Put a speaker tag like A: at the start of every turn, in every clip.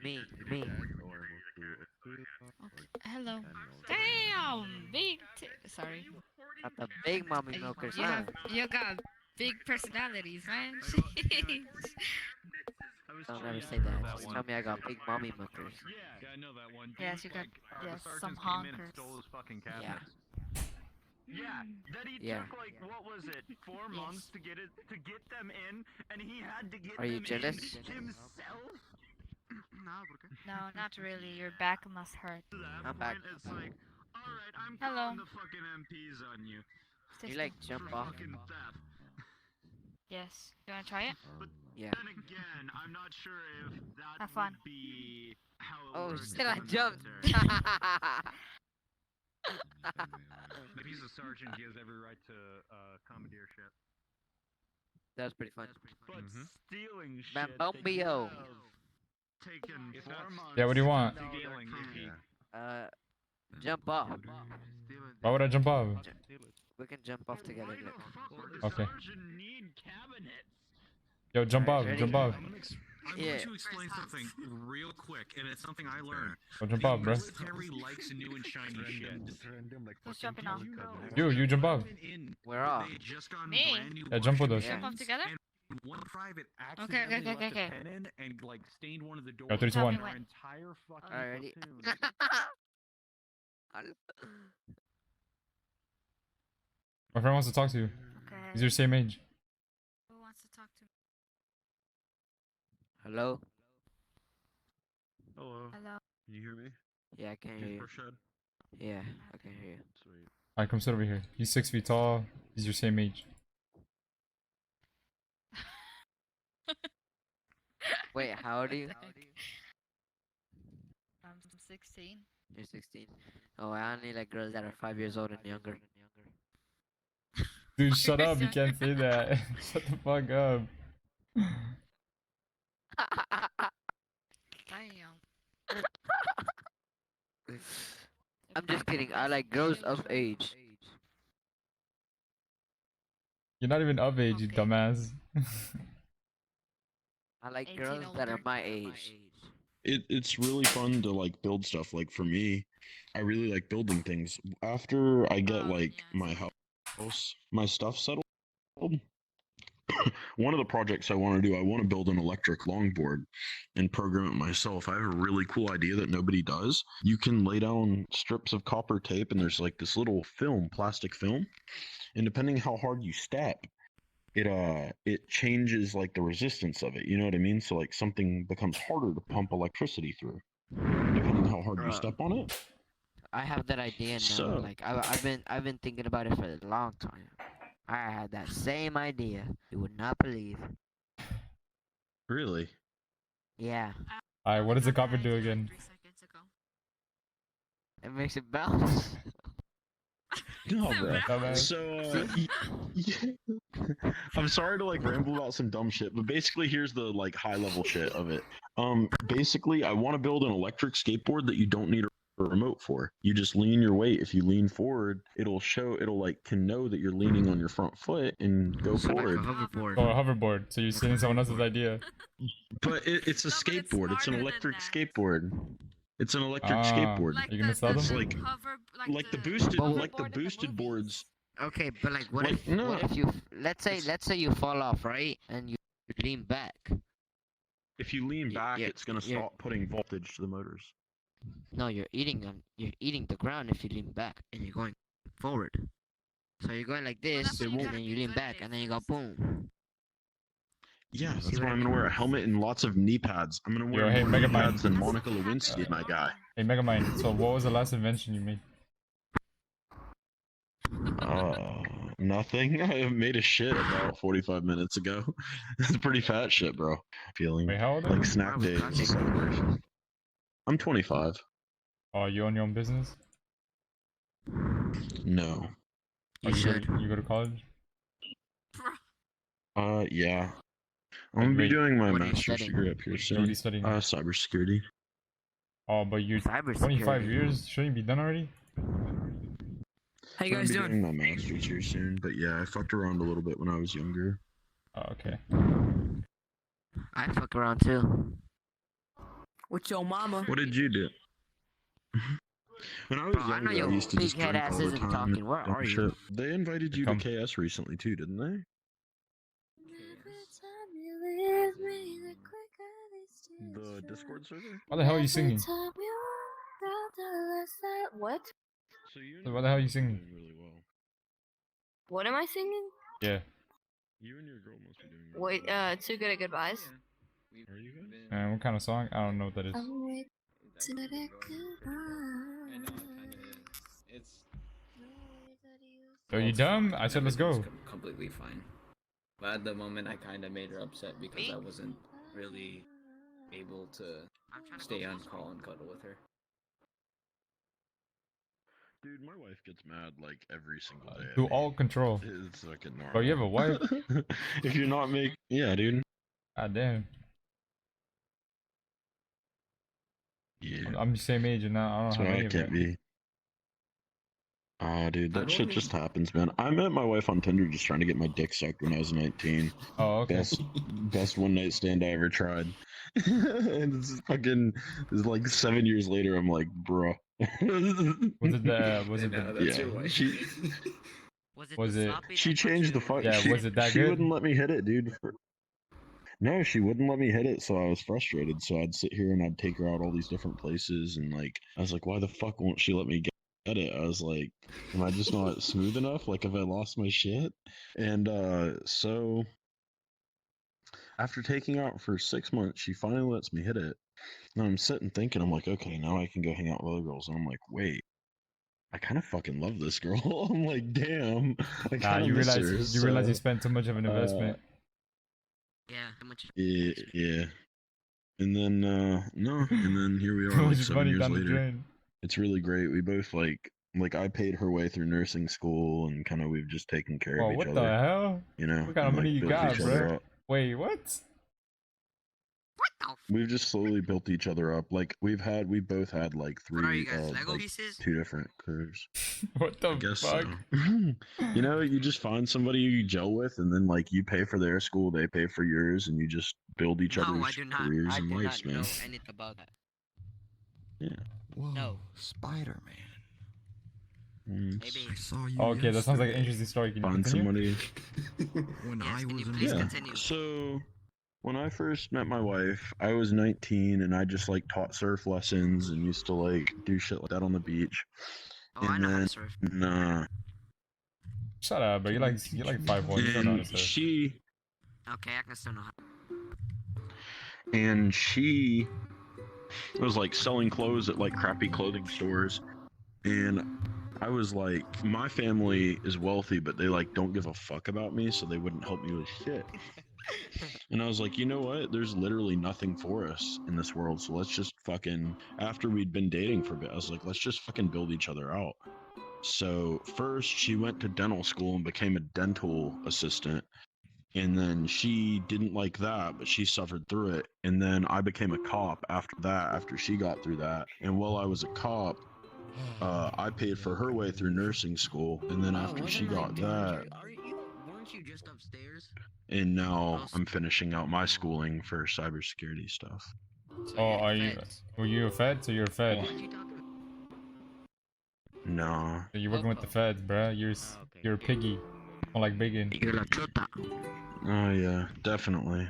A: Me.
B: Okay. Hello. Damn, sorry.
A: Got the big mommy milkers, huh?
B: You got big personalities, man. Jeez.
A: Don't ever say that. Just tell me I got big mommy milkers.
C: Yeah, I know that one.
B: Yes, you got
C: The
B: some
C: sergeants came in and
B: honkers.
C: stole his fucking
A: Yeah.
C: cabinets. Yeah, that he
A: Yeah.
C: took like what was it, 4 months to get them in, and he had to get
A: Are you
C: them
A: jealous?
C: in himself.
B: No, not really. Your back must hurt.
C: To that
A: I'm back.
C: point, it's like, all right, I'm
B: Hello.
C: calling the fucking MPs on you
A: You like
C: for
A: jump off?
C: fucking theft.
B: Yes. You wanna try it?
C: But
A: Yeah.
C: then again, I'm not sure if that
B: Have fun.
C: would be how it
A: Oh
C: works
A: shit! I
C: in the
A: jumped.
C: military. If he's a sergeant, he has every right to commandeer shit.
A: That was pretty fun.
C: But stealing shit
A: Bambombio.
C: taken 4 months.
D: Yeah, what do you want?
C: Stealing
A: Jump off.
D: Why would I jump off?
A: We can jump off together.
C: Why the fuck would the
D: Okay.
C: sergeant need cabinets?
D: Yo, jump off,
A: Ready?
D: jump off.
E: I'm
A: Yeah.
E: going to explain something real quick, and it's something I learned.
D: Yo, jump
E: The
D: off, bro.
E: military likes new and shiny shit.
B: Who's jumping off?
D: You jump off.
A: We're off.
E: They had just gotten
B: Me?
E: brand new
D: Yeah, jump with
E: washing
D: us.
B: Jump off
E: machines,
B: together?
E: and one private
B: Okay,
E: accidentally
B: okay,
E: left
B: okay,
E: a
B: okay.
E: pen in and like stained one of the doors.
D: Yo, 3, 2, 1.
E: Our entire fucking
A: Alright, ready?
E: platoon.
D: My friend wants to talk to you.
B: Okay.
D: He's your same age.
B: Who wants to talk to me?
A: Hello?
F: Hello.
B: Hello.
F: Can you hear me?
A: Yeah, I can hear you.
F: Shed?
A: Yeah, I can hear you.
F: Sweet.
D: Alright, come sit over here. He's 6 feet tall. He's your same age.
A: Wait, how old are you?
B: I'm 16.
A: You're 16. Oh, I only like girls that are 5 years old and younger.
D: Dude, shut up. You can't say that. Shut the fuck up.
B: Damn.
A: I'm just kidding. I like girls of age.
D: You're not even of age, you
B: Okay.
D: dumbass.
A: I like
B: 18
A: girls that are
B: older.
A: my age.
F: It's really fun to like build stuff. Like for me, I really like building things. After I get
B: Oh,
F: like
B: yes.
F: my house, my stuff settled, one of the projects I want to do, I want to build an electric longboard and program it myself. I have a really cool idea that nobody does. You can lay down strips of copper tape and there's like this little film, plastic film, and depending how hard you step, it changes like the resistance of it. You know what I mean? So like something becomes harder to pump electricity through, depending how hard you step on it.
A: I have that idea now.
F: So-
A: Like I've been thinking about it for a long time. I had that same idea. You would not believe.
F: Really?
A: Yeah,
D: Alright, what does the copper do again?
B: 3 seconds ago.
A: it makes it bounce.
F: No, bro.
D: Dumbass.
F: So, I'm sorry to like ramble about some dumb shit, but basically here's the like high level shit of it. Basically I want to build an electric skateboard that you don't need a remote for. You just lean your weight. If you lean forward, it'll like can know that you're leaning on your front foot and go forward.
A: hoverboard.
D: Oh, a hoverboard. So you're stealing someone else's idea.
F: But it's a
G: No, but it's
F: skateboard. It's an
G: smarter than
F: electric
G: that.
F: skateboard. It's an electric
D: Ah.
F: skateboard.
G: Like
D: You gonna sell
F: It's
D: them?
F: like-
G: hover,
F: Like the boosted
A: Well,
F: like the
G: hoverboard in the
F: boosted
G: movies.
F: boards.
A: Okay, but like what
F: Like,
A: if
F: no.
A: what if you let's say you fall off, right? And you lean back.
F: If you lean back,
A: yeah,
F: it's gonna
A: yeah.
F: stop putting voltage to the motors.
A: No, you're eating the ground if you lean back and you're going forward. So you're going like this,
G: that's what
A: and
G: you gotta
A: then you
G: be
A: lean
G: good
A: back,
G: at
A: and then you go
G: first.
A: boom.
F: Yeah,
A: See
F: that's
A: what
F: why
A: I
F: I'm gonna wear a
A: mean?
F: helmet and lots of knee pads. I'm gonna wear
D: Yo, hey,
F: more knee
D: Megamind.
F: pads than Monica Lewinsky did, my guy.
D: Hey, Megamind, so what was the last invention you made?
F: Nothing. I made a shit about 45 minutes ago. It's pretty fat shit, bro. Feeling
D: Wait, how old are you?
F: like snack
A: Why was
F: days
A: Kanye-
F: celebration. I'm 25.
D: Oh, you own your own business?
F: No.
D: Oh,
A: You
D: go
A: should.
D: to, you go to college?
F: Yeah. I'm gonna be
D: Wait,
F: doing my
A: what are you
F: master's
A: studying?
F: degree up here
D: What are
F: soon.
D: you studying?
F: Cybersecurity.
D: Oh, but you're 25
A: Cybersecurity.
D: years? Shouldn't you be done already?
A: How you
F: I'm
A: guys
F: gonna be
A: doing?
F: doing my master's here soon, but yeah, I fucked around a little bit when I was younger.
D: Oh, okay.
A: I fuck around too.
G: With your mama.
F: What did you do? When I was
A: Bro, I know
F: younger, I
A: your
F: used to just
A: big head
F: drink
A: ass
F: all the
A: isn't
F: time.
A: talking. Where
F: and
A: are
F: shit.
A: you?
F: They invited you to KS recently too, didn't they? The Discord server?
D: Why the hell are you singing?
G: What?
F: So you
D: Why the hell are you singing?
F: doing really well.
G: What am I singing?
D: Yeah.
F: You and your girl must be doing really
G: Wait,
F: well.
G: Too Good at Goodbyes.
F: Are you guys?
D: And what kind of song? I don't know what that is.
H: It's
D: Are you dumb? I said let's go.
H: completely fine. But at the moment, I kind of made her upset because I wasn't really able to stay on call and cuddle with her.
F: Dude, my wife gets mad like every single day.
D: Do all control.
F: It's fucking normal.
D: Bro, you have a wife?
F: If you're not yeah, dude.
D: God damn.
F: Yeah.
D: I'm the same age and now I
F: That's
D: don't have
F: why
D: any
F: I
D: of
F: can't
D: that.
F: be. Ah, dude, that
H: I've
F: shit
H: only-
F: just happens, man. I met my wife on Tinder just trying to get my dick sucked when I was 19.
D: Oh, okay.
F: Best one night stand I ever tried. And it's like 7 years later. I'm like, bro.
D: Was it the? Was it
H: No,
D: the?
H: that's
F: Yeah,
H: your wife.
D: Was it?
F: She changed the fuck.
D: Yeah,
F: she,
D: was it that
F: she
D: good?
F: wouldn't let me hit it, dude. No, she wouldn't let me hit it, so I was frustrated. So I'd sit here and I'd take her out all these different places, and like I was like, why the fuck won't she let me get it? I was like, am I just not smooth enough? Like, have I lost my shit? And so after taking her out for 6 months, she finally lets me hit it. And I'm sitting thinking, I'm like, okay, now I can go hang out with other girls. And I'm like, wait, I kind of fucking love this girl. I'm like, damn, I
D: Nah,
F: kind of
D: you
F: miss
D: realize
F: her.
D: you realize you
F: So,
D: spent too much of an investment.
A: Yeah, how much?
F: yeah. And then no, and then here we are,
D: Too
F: like
D: much
F: 7
D: money
F: years
D: down the
F: later.
D: drain.
F: It's really great. We both like I paid her way through nursing school, and kind of we've just taken care
D: Oh,
F: of each
D: what
F: other.
D: the hell?
F: You know,
D: What kind of
F: and,
D: money
F: like,
D: you
F: built
D: got,
F: each other
D: bro?
F: up.
D: Wait, what?
F: We've just slowly built each other up. Like we both had like
A: What are
F: three,
A: you guys, Lego
F: like
A: pieces?
F: 2 different careers.
D: What the
F: I guess
D: fuck?
F: so. You know, you just find somebody you gel with, and then like you pay for their school, they pay for yours, and you just build each
A: No, I
F: other's
A: do not.
F: careers
A: I
F: and
A: do
F: lives,
A: not
F: man.
A: know anything about that.
F: Yeah.
I: Whoa,
A: No.
I: Spider-Man.
A: Maybe.
I: I saw you.
D: Okay, that sounds like an
I: yesterday.
D: interesting story. Can you
F: Find
D: continue?
F: somebody.
I: When
A: Yes,
I: I
A: can
I: was
A: you
I: in
A: please
F: Yeah.
A: continue?
F: So when I first met my wife, I was 19, and I just like taught surf lessons and used to like do shit like that on the beach.
A: Oh, I
F: And
A: know how to
F: then
A: surf.
D: Shut up, bro. You're like 5'1". You don't know how to
F: and
D: surf.
A: Okay, I can still know how.
F: she was like selling clothes at like crappy clothing stores, and I was like, my family is wealthy, but they like don't give a fuck about me, so they wouldn't help me with shit. And I was like, you know what? There's literally nothing for us in this world, so let's just fucking. After we'd been dating for a bit, I was like, let's just fucking build each other out. So first, she went to dental school and became a dental assistant. And then she didn't like that, but she suffered through it. And then I became a cop after that, after she got through that. And while I was a cop, I paid for her way through nursing school. And then after she got that,
A: Weren't you just upstairs?
F: and now I'm finishing out my schooling for cybersecurity stuff.
A: So
D: Oh,
A: you're
D: are
A: the
D: you?
A: feds.
D: Were you a fed? So you're a fed.
A: What you talking about?
F: No.
D: So you're working with the feds, bro.
A: Okay.
D: You're a piggy. More like bacon.
A: You're la chota.
F: Oh yeah, definitely.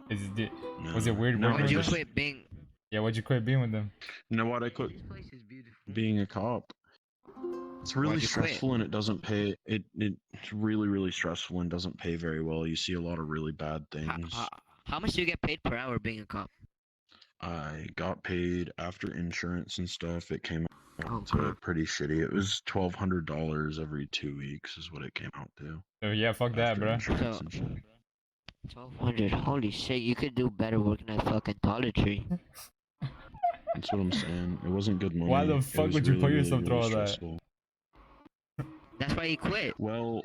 F: No.
D: Was it weird
F: No,
D: working
A: Why'd
D: with
A: you
D: them?
A: quit being?
D: Yeah, why'd you quit being with them?
F: You know what? I quit
A: This place is beautiful.
F: being a cop. It's really
A: Why'd you quit?
F: stressful, and it doesn't pay. It's really stressful and doesn't pay very well. You see a lot of really bad things.
A: How much do you get paid per hour being a cop?
F: I got paid after insurance and stuff. It came
A: Oh,
F: out to
A: crap.
F: pretty shitty. It was $1,200 every 2 weeks is what it came out to.
D: So yeah, fuck that,
F: After
D: bro.
F: insurance
A: So-
F: and shit.
A: 1,200. Holy shit! You could do better working at fucking Dollar Tree.
F: That's what I'm saying. It wasn't good money.
D: Why the
F: It
D: fuck
F: was
D: would you put
F: really,
D: yourself through
F: really
D: all that?
F: stressful.
A: That's why you quit.
F: Well,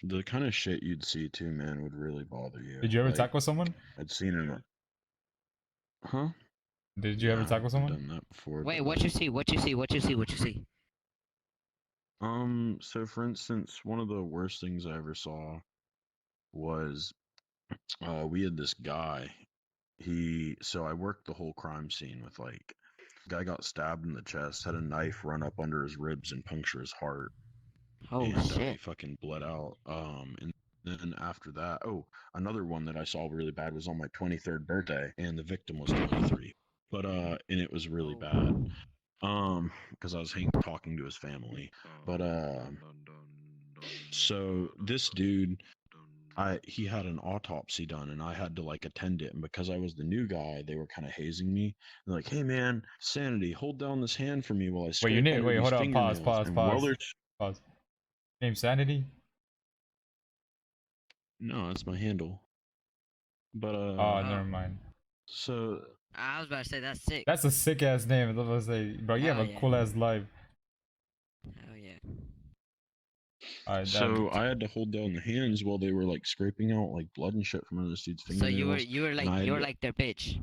F: the kind of shit you'd see too, man, would really bother you.
D: Did you ever
F: Like,
D: tackle someone?
F: I'd seen it. Huh?
D: Did you ever
F: Yeah,
D: tackle
F: I've
D: someone?
F: done that before.
A: Wait,
F: but,
A: what you see? What you see? What you see? What you see?
F: So for instance, one of the worst things I ever saw was we had this guy So I worked the whole crime scene with like, guy got stabbed in the chest, had a knife run up under his ribs and puncture his heart,
A: Oh
F: and he
A: shit.
F: fucking bled out. And then after that, another one that I saw really bad was on my 23rd birthday, and the victim was 23. But and it was really bad. Because I was talking to his family. But so this dude, he had an autopsy done, and I had to like attend it. And because I was the new guy, they were kind of hazing me. They're like, "Hey man, Sanity, hold down this hand for me while I."
D: Wait, your name? Wait, hold on. Pause.
F: Well,
D: Pause. Name Sanity?
F: no, that's my handle. But
D: Oh, never mind.
F: So
A: I was about to say that's sick.
D: That's a sick ass name. I was about to say, bro, you have
A: Hell
D: a
A: yeah.
D: cool ass life.
A: Hell yeah.
D: Alright,
F: so I had to hold down the hands while they were like scraping out like blood and shit from under this dude's
A: So
F: fingernails.
A: you were
F: and I had to-
A: like their bitch.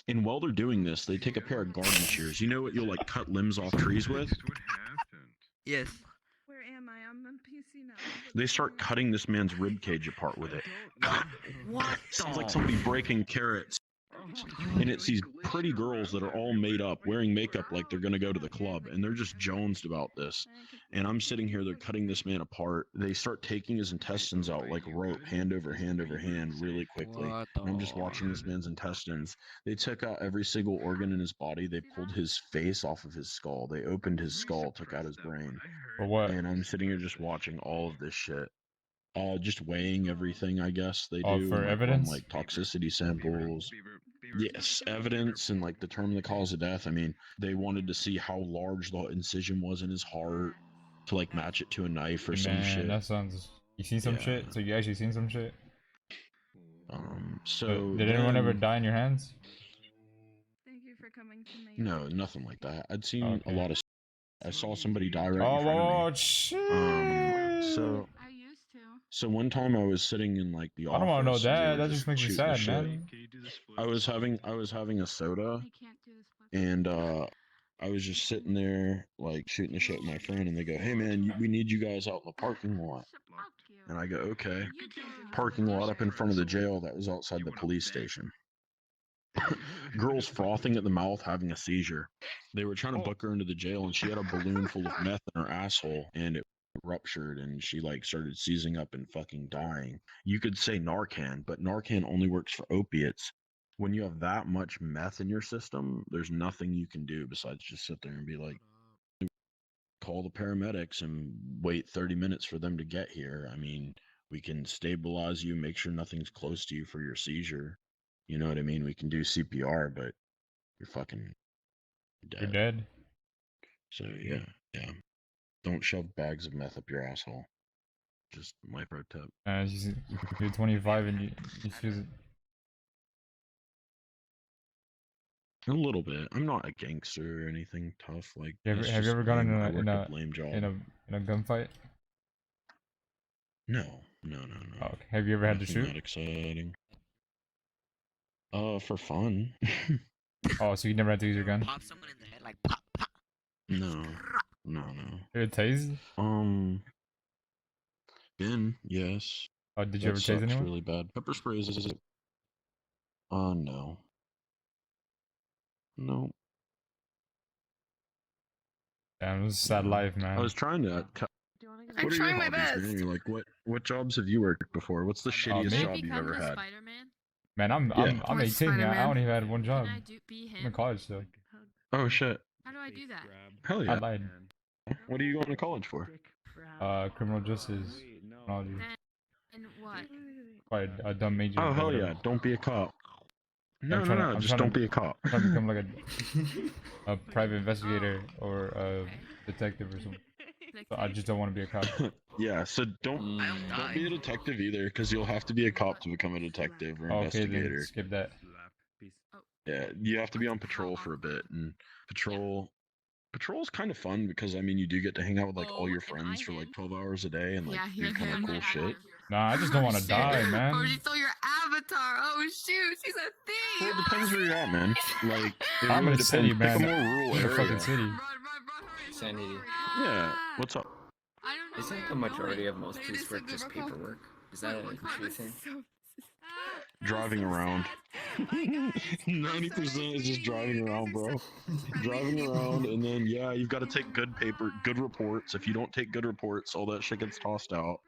F: And while they're doing this, they take a pair of garden shears. You know what you'll like cut limbs off trees with?
C: What happened?
A: Yes.
I: Where am I? I'm on PC now.
F: They start cutting this man's rib cage apart with it.
A: What?
F: Sounds like somebody breaking carrots. And it's these pretty girls that are all made up, wearing makeup like they're gonna go to the club, and they're just jonesed about this. And I'm sitting here, they're cutting this man apart. They start taking his intestines out like rope, hand over hand over hand, really quickly.
A: What
F: And I'm just watching this man's intestines. They took out every single organ in his body. They pulled his face off of his skull. They opened his skull, took out his brain.
D: For what?
F: And I'm sitting here just watching all of this shit. Just weighing everything, I guess they
D: Oh,
F: do.
D: for
F: like, on,
D: evidence?
F: like toxicity samples. Yes, evidence and like determine the cause of death. I mean, they wanted to see how large the incision was in his heart to like match it to a knife or some
D: Man,
F: shit.
D: that sounds. You seen some
F: Yeah.
D: shit? So you actually seen some shit?
F: So
D: Did anyone ever
F: then-
D: die in your hands?
I: Thank you for coming to me.
F: No, nothing like that. I'd seen
D: Okay.
F: a lot of. I saw somebody die right
D: Oh,
F: in front of me.
D: whoa, shit!
I: I used to.
F: So one time I was sitting in like the office.
D: I don't want to know
F: and they
D: that.
F: were
D: That just makes me
F: shooting the
D: sad,
F: shit.
D: man.
F: I was having a soda,
I: I can't do this. Flip.
F: and I was just sitting there like shooting the shit with my friend, and they go, "Hey man, we need you guys out in the parking lot."
I: Fuck you.
F: And I go, "Okay."
I: You do it.
F: Parking lot up in front of the jail that was outside the police station. Girl's frothing at the mouth, having a seizure. They were trying to book her into the jail, and she had a balloon full of meth in her asshole, and it ruptured, and she like started seizing up and fucking dying. You could say Narcan, but Narcan only works for opiates. When you have that much meth in your system, there's nothing you can do besides just sit there and be like, call the paramedics and wait 30 minutes for them to get here. I mean, we can stabilize you, make sure nothing's close to you for your seizure. You know what I mean? We can do CPR, but you're fucking dead.
D: You're dead.
F: So yeah. Don't shove bags of meth up your asshole. Just my pro tip.
D: You're 25 and you use it.
F: A little bit. I'm not a gangster or anything tough like.
D: Have
F: that's
D: you
F: just
D: ever gone
F: lame.
D: in
F: I
D: a
F: work lame job.
D: in a gunfight?
F: No.
D: Oh, okay. Have you ever had to
F: Nothing
D: shoot?
F: that exciting. For fun.
D: Oh, so you never had to use your gun?
A: Pop someone in the head like pop pop.
F: No.
D: You ever tased?
F: Yes.
D: Oh, did you
F: That
D: ever tase
F: sucks
D: anyone?
F: really bad. Pepper sprays is. No. No.
D: Damn, it was a sad life, man.
F: I was trying to.
I: I'm
F: What are
I: trying
F: your
I: my
F: hobbies,
I: best.
F: man? Like what jobs have you worked before? What's the shittiest
D: me?
F: job you've ever had?
D: Man, I'm
F: Yeah.
D: I'm
I: Or
D: 18 now. I
I: Spider-Man.
D: only had one job.
B: Can I be
D: I'm in college still.
F: Oh shit.
B: How do I do that?
F: Hell
D: I
F: yeah.
D: lied.
F: What are you going to college for?
D: Criminal justice technology.
B: And what?
D: Quite a dumb major.
F: Oh
D: but
F: hell
D: whatever.
F: yeah! Don't be a cop. No,
D: I'm trying to- I'm
F: just
D: trying
F: don't
D: to-
F: be a cop.
D: I'm trying to become like a private investigator or a detective or something. So I just don't want to be a cop.
F: Yeah, so don't be a detective either, because you'll have to be a cop to become a detective or
D: Okay,
F: investigator.
D: then skip that.
F: Yeah, you have to be on patrol for a bit, and patrol's kind of fun because I mean you do get to hang out with like all your friends for like 12 hours a day and like do kind of cool shit.
D: Nah, I just don't want to die, man.
B: Or she stole your avatar. Oh shoot, she's a thief.
F: Well, it depends where you're at, man. Like it
D: I'm in
F: really
D: a city,
F: depends.
D: man.
F: Pick a more rural
D: In a
F: area.
D: fucking city.
B: Run, hurry.
H: Sanity.
F: Yeah. What's up?
B: I don't know
H: Isn't
B: where
H: the
B: I'm
H: majority
B: going.
H: of most police work just paperwork? Is that a true thing?
F: driving around. 90% is just driving around, bro. Driving around, and then yeah, you've got to take good reports. If you don't take good reports, all that shit gets tossed out.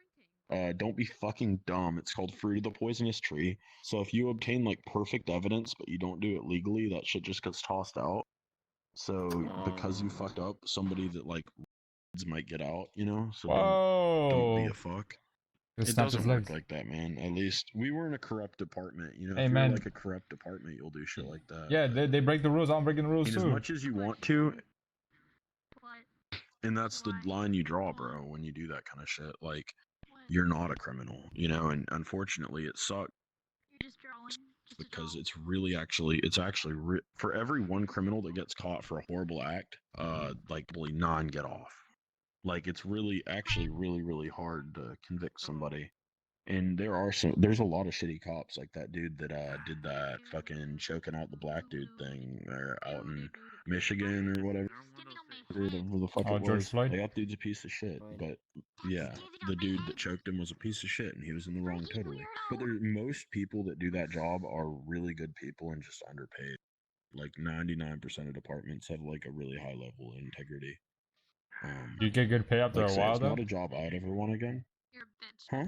F: Don't be fucking dumb. It's called fruit of the poisonous tree. So if you obtain like perfect evidence, but you don't do it legally, that shit just gets tossed out. So because you fucked up, somebody that like might get out, you know. So don't be
D: Whoa.
F: a fuck.
D: Just
F: It
D: snap his
F: doesn't work
D: legs.
F: like that, man. At least we were in a corrupt department, you know.
D: Hey,
F: if
D: man.
F: you're like a corrupt department, you'll do shit like that.
D: Yeah, they break the rules. I'm breaking the rules
F: And
D: too.
F: as much as you want to, and that's the line you draw, bro. When you do that kind of shit, like you're not a criminal, you know. And unfortunately, it sucks because it's actually for every one criminal that gets caught for a horrible act, like probably 9 get off. Like it's really really hard to convict somebody. And there's a lot of shitty cops like that dude that did that fucking choking out the black dude thing there out in Michigan or whatever. Where the fuck
D: Oh,
F: it
D: George
F: was.
D: Floyd?
F: Like, that dude's a piece of shit. But yeah, the dude that choked him was a piece of shit, and he was in the wrong totally. But most people that do that job are really good people and just underpaid. Like 99% of departments have like a really high level of integrity.
D: You get good pay after
F: Like
D: a
F: say,
D: while
F: it's
D: though?
F: not a job I'd ever want again. Huh?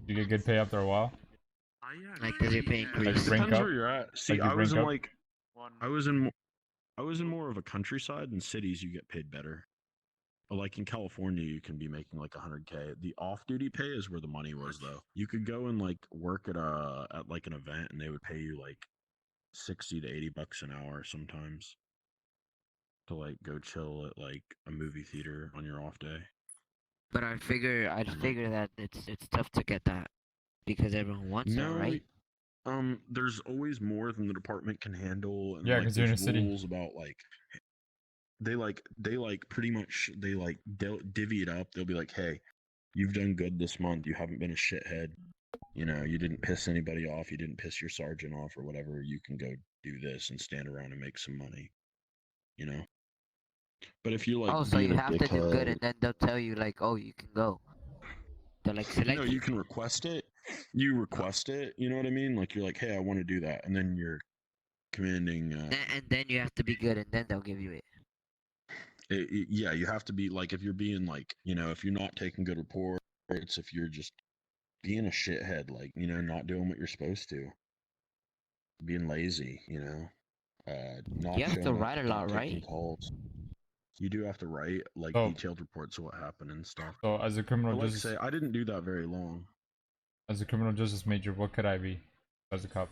D: You get good pay after a while?
A: Like, does your pay
D: Like
A: increase?
D: rank
F: Depends
D: up?
F: where you're at. See,
D: Like you
F: I was
D: rank
F: in
D: up?
F: like I was in more of a countryside. In cities, you get paid better. But like in California, you can be making like 100K. The off-duty pay is where the money was, though. You could go and like work at like an event, and they would pay you like 60 to 80 bucks an hour sometimes to like go chill at like a movie theater on your off day.
A: But I'd figure that it's tough to get that because everyone wants that, right?
F: There's always more than the department can handle, and
D: Yeah,
F: like
D: 'cause you're in a
F: there's
D: city.
F: rules about like they pretty much they'll divvy it up. They'll be like, hey, you've done good this month. You haven't been a shithead. You know, you didn't piss anybody off. You didn't piss your sergeant off or whatever. You can go do this and stand around and make some money. You know. But if you like,
A: Oh, so
F: being
A: you
F: a
A: have to do good,
F: dickhead-
A: and then they'll tell you like, oh, you can go. They'll like select
F: No, you can request it. You request it. You know what I mean? Like you're like, hey, I want to do that, and then you're commanding.
A: And then you have to be good, and then they'll give you it.
F: Yeah, you have to be like, if you're being like, you know, if you're not taking good reports, if you're just being a shithead, like, you know, not doing what you're supposed to, being lazy, you know, not
A: You have to
F: showing up,
A: write a
F: not
A: lot,
F: taking
A: right?
F: calls. You do have to write like
D: Oh.
F: detailed reports of what happened and stuff.
D: So as a criminal
F: But like
D: justice
F: say, I didn't do that very long.
D: as a criminal justice major, what could I be as a cop?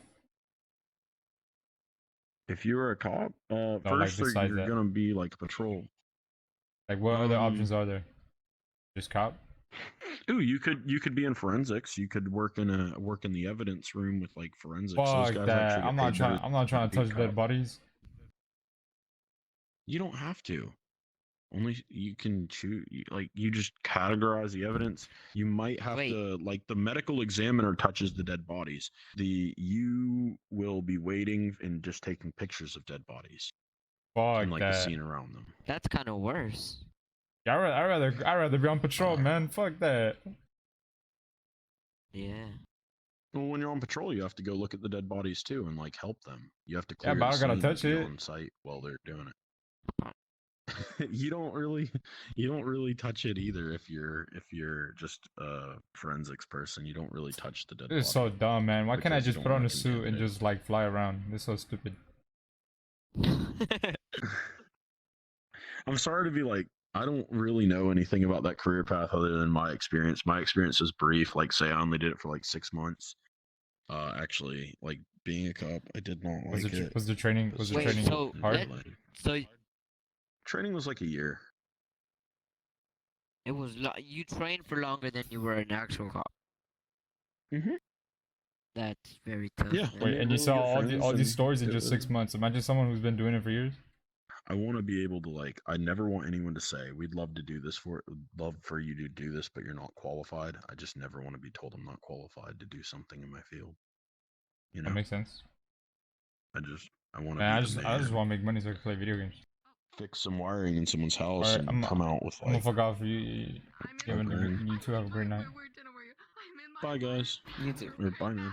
F: If you were a cop,
D: like,
F: first
D: besides
F: you're
D: that.
F: gonna be like patrol.
D: Like what other options are there? Just cop?
F: Ooh, you could be in forensics. You could work in the evidence room with like forensics. Those
D: Fuck
F: guys
D: that.
F: actually get
D: I'm not
F: paid
D: trying
F: better
D: I'm not trying
F: than
D: to touch
F: being
D: dead
F: cop.
D: bodies.
F: You don't have to. Only you can choose. Like you just categorize the evidence. You might have to like the medical examiner touches the dead bodies. You will be waiting and just taking pictures of dead bodies
D: Fuck
F: and like
D: that.
F: the scene around them.
A: That's kind of worse.
D: Yeah, I'd rather be on patrol, man. Fuck that.
A: Yeah.
F: Well, when you're on patrol, you have to go look at the dead bodies too and like help them. You have to
D: Yeah,
F: clear
D: but I
F: the
D: gotta
F: scene,
D: touch
F: be
D: it.
F: on site while they're doing it. you don't really touch it either if you're just a forensics person. You don't really touch the dead
D: This is
F: body
D: so dumb, man. Why can't I
F: because you
D: just
F: don't
D: put on
F: wanna
D: a suit and
F: contaminate.
D: just like fly around? This is so stupid.
F: I'm sorry to be like, I don't really know anything about that career path other than my experience. My experience is brief. Like, say, I only did it for like 6 months. Actually, like being a cop, I did not like it.
D: Was the training
A: Wait,
D: training
A: so
D: hard?
A: So
F: Training was like a year.
A: it was you trained for longer than you were an actual cop.
F: Mhm.
A: That's very tough.
F: Yeah,
A: man.
D: Wait, and you
F: really
D: saw
F: good
D: all
F: friends
D: these
F: and
D: stories in
F: it
D: just
F: was-
D: 6 months. Imagine someone who's been doing it for years.
F: I want to be able to like. I never want anyone to say, "We'd love to do this love for you to do this, but you're not qualified." I just never want to be told I'm not qualified to do something in my field. You know,
D: That makes sense.
F: I want to
D: Man,
F: be
D: I
F: the
D: just
F: man.
D: want to make money so I can play video games.
F: Fix some wiring in someone's house
D: Alright,
F: and come out with
D: I'm gonna
F: like.
D: fuck off.
F: Okay.
D: You two have a great night.
F: Bye guys.
H: You too.
F: Or bye man.